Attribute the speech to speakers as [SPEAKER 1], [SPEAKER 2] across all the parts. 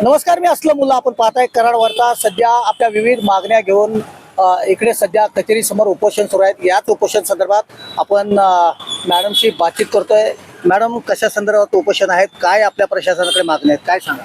[SPEAKER 1] नमस्कार, मी असलम मुल्ला. आपण पाहताय कराड वार्ता. सध्या आपल्या विविध मागण्या घेऊन इकडे सध्या कचेरी समोर उपोषण सुरू आहेत. याच उपोषण संदर्भात आपण मॅडमशी बातचीत करतोय. मॅडम, कशा संदर्भात उपोषण आहेत, काय आपल्या प्रशासनाकडे मागण्या आहेत, काय सांगा?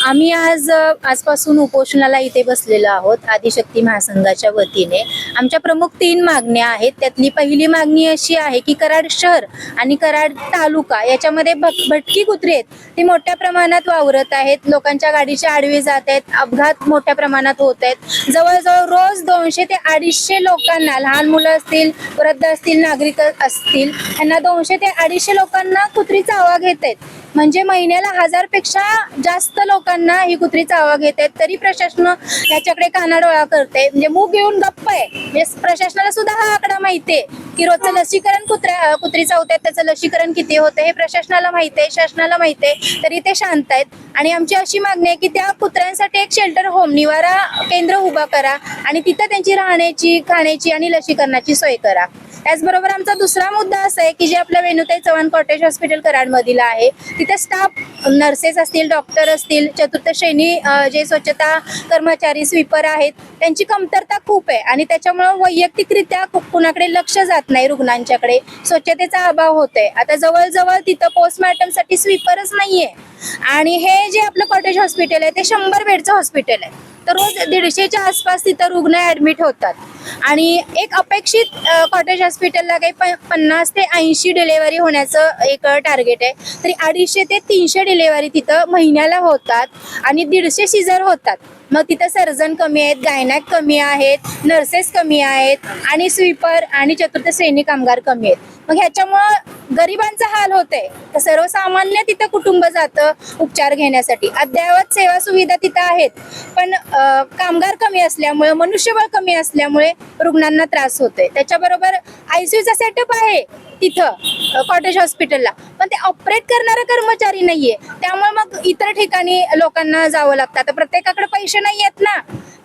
[SPEAKER 2] आम्ही आजपासून उपोषणाला इथे बसलेलो आहोत आदिशक्ती महासंघाच्या वतीने. आमच्या प्रमुख 3 मागण्या आहेत. त्यातली पहिली मागणी अशी आहे की कराड शहर आणि कराड तालुका याच्यामध्ये भटकी कुत्री आहेत, ती मोठ्या प्रमाणात वावरत आहेत. लोकांच्या गाडीच्या आडवे जात आहेत, अपघात मोठ्या प्रमाणात होत आहेत. जवळजवळ रोज 200 ते 250 लोकांना, लहान मुलं असतील, वृद्ध असतील, नागरिक असतील, यांना 200 ते 250 लोकांना कुत्री चावा घेत आहेत. म्हणजे महिन्याला 1000 पेक्षा जास्त लोकांना ही कुत्री चावा घेत आहेत. तरी प्रशासन याच्याकडे कानाडोळा करते, म्हणजे मूग घेऊन गप्प आहे. म्हणजे प्रशासनाला सुद्धा हा आकडा माहितीये की रोजचं लसीकरण कुत्री चावतात, त्याचं लसीकरण किती होतं हे प्रशासनाला माहिती आहे, शासनाला माहिती आहे, तरी ते शांत आहेत. आणि आमची अशी मागणी आहे की त्या कुत्र्यांसाठी एक शेल्टर होम, निवारा केंद्र उभा करा आणि तिथं त्यांची राहण्याची, खाण्याची आणि लसीकरणाची सोय करा. त्याचबरोबर आमचा दुसरा मुद्दा असा आहे की जे आपल्या वेणुताई चव्हाण कॉटेज हॉस्पिटल कराड मधील आहे, तिथे स्टाफ, नर्सेस असतील, डॉक्टर असतील, चतुर्थ श्रेणी जे स्वच्छता कर्मचारी, स्वीपर आहेत, त्यांची कमतरता खूप आहे. आणि त्याच्यामुळे वैयक्तिकरित्या कुणाकडे लक्ष जात नाही, रुग्णांच्याकडे स्वच्छतेचा अभाव होतोय. आता जवळजवळ तिथं पोस्टमॉर्टमसाठी स्वीपरच नाहीये. आणि हे जे आपलं कॉटेज हॉस्पिटल आहे ते 100 बेडचं हॉस्पिटल आहे, तर रोज 150च्या आसपास तिथं रुग्ण ऍडमिट होतात. आणि एक अपेक्षित कॉटेज हॉस्पिटलला काही 50 ते 80 डिलेव्हरी होण्याचं एक टार्गेट आहे, तरी 250 ते 300 डिलेव्हरी तिथं महिन्याला होतात आणि 150 सीझर होतात. मग तिथं सर्जन कमी आहेत, गायनॅक कमी आहेत, नर्सेस कमी आहेत आणि स्वीपर आणि चतुर्थ श्रेणी कामगार कमी आहेत. मग ह्याच्यामुळं गरिबांचा हाल होतोय. तर सर्वसामान्य तिथं कुटुंब जातं उपचार घेण्यासाठी. अद्ययावत सेवा सुविधा तिथं आहेत, पण कामगार कमी असल्यामुळे, मनुष्यबळ कमी असल्यामुळे रुग्णांना त्रास होतोय. त्याच्याबरोबर ICUचा सेटअप आहे तिथं कॉटेज हॉस्पिटलला, पण ते ऑपरेट करणारा कर्मचारी नाहीये. त्यामुळे मग इतर ठिकाणी लोकांना जावं लागतं. आता प्रत्येकाकडे पैसे नाही आहेत ना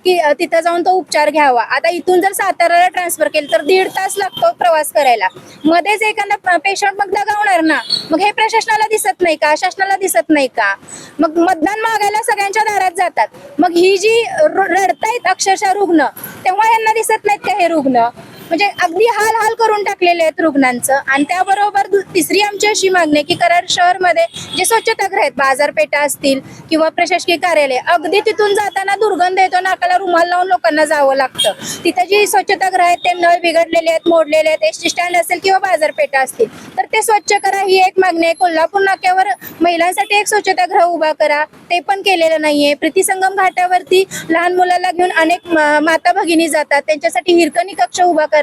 [SPEAKER 2] की तिथं जाऊन तो उपचार घ्यावा. आता इथून जर साताराला ट्रान्सफर केलं तर 1.5 तास लागतो प्रवास करायला. मध्येच एखादा पेशंट मग दगावणार ना. मग हे प्रशासनाला दिसत नाही का, शासनाला दिसत नाही का? मग मतदान मागायला सगळ्यांच्या दारात जातात. मग ही जी रडतायत अक्षरशः रुग्ण, तेव्हा यांना दिसत नाहीत का हे रुग्ण? म्हणजे अगदी हाल करून टाकलेले आहेत रुग्णांचं. आणि त्याबरोबर तिसरी आमची अशी मागणी आहे की कराड शहरमध्ये जे स्वच्छतागृह आहेत, बाजारपेठा असतील किंवा प्रशासकीय कार्यालय, अगदी तिथून जाताना दुर्गंध येतो, नाकाला रुमाल लावून लोकांना जावं लागतं. तिथं जी स्वच्छतागृह आहेत ते नळ बिघडलेले आहेत, मोडलेले आहेत. एसटी स्टँड असेल किंवा बाजारपेठा असतील तर ते स्वच्छ करा, ही एक मागणी आहे. कोल्हापूर नाक्यावर महिलांसाठी एक स्वच्छतागृह उभा करा, ते पण केलेलं नाहीये. प्रीतिसंगम घाटावरती लहान मुलाला घेऊन अनेक माता भगिनी जातात, त्यांच्यासाठी हिरकणी कक्ष उभा करा,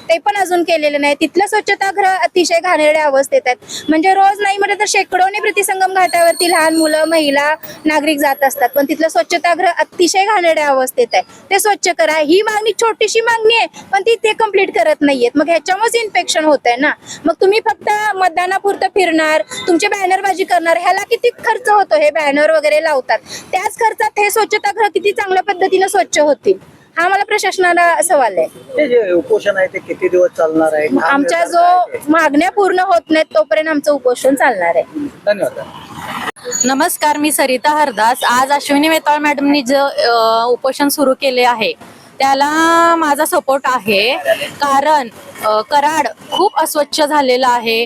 [SPEAKER 2] ते पण अजून केलेलं नाही. तिथलं स्वच्छतागृह अतिशय घाणेरड्या अवस्थेत आहेत. म्हणजे रोज नाही म्हटलं तर शेकडोने प्रीतिसंगम घाटावरती लहान मुलं, महिला, नागरिक जात असतात, पण तिथलं स्वच्छतागृह अतिशय घाणेरड्या अवस्थेत आहे. ते स्वच्छ करा, ही मागणी छोटीशी मागणी आहे, पण ती ते कम्प्लीट करत नाहीयेत. मग ह्याच्यामुळेच इन्फेक्शन होत आहे ना. मग तुम्ही फक्त मतदानापुरतं फिरणार, तुमचे बॅनरबाजी करणार, ह्याला किती खर्च होतो? हे बॅनर वगैरे लावतात, त्याच खर्चात हे स्वच्छतागृह किती चांगल्या पद्धतीने स्वच्छ होतील? हा मला प्रशासनाला सवाल आहे.
[SPEAKER 1] हे जे उपोषण आहे ते किती दिवस चालणार आहे?
[SPEAKER 2] आमच्या जो मागण्या पूर्ण होत नाहीत तोपर्यंत आमचं उपोषण चालणार आहे.
[SPEAKER 1] धन्यवाद.
[SPEAKER 3] नमस्कार, मी सरिता हरदास. आज अश्विनी वेताळ मॅडमनी जे उपोषण सुरू केले आहे त्याला माझा सपोर्ट आहे. कारण कराड खूप अस्वच्छ झालेलं आहे.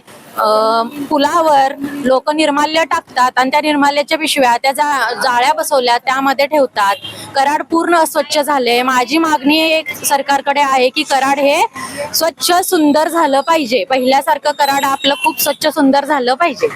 [SPEAKER 3] पुलावर लोक निर्माल्य टाकतात आणि त्या निर्माल्याच्या पिशव्या, त्या जाळ्या बसवल्या त्यामध्ये ठेवतात. कराड पूर्ण अस्वच्छ झाले. माझी मागणी एक सरकारकडे आहे की कराड हे स्वच्छ सुंदर झालं पाहिजे. पहिल्यासारखं कराड आपलं खूप स्वच्छ सुंदर झालं पाहिजे.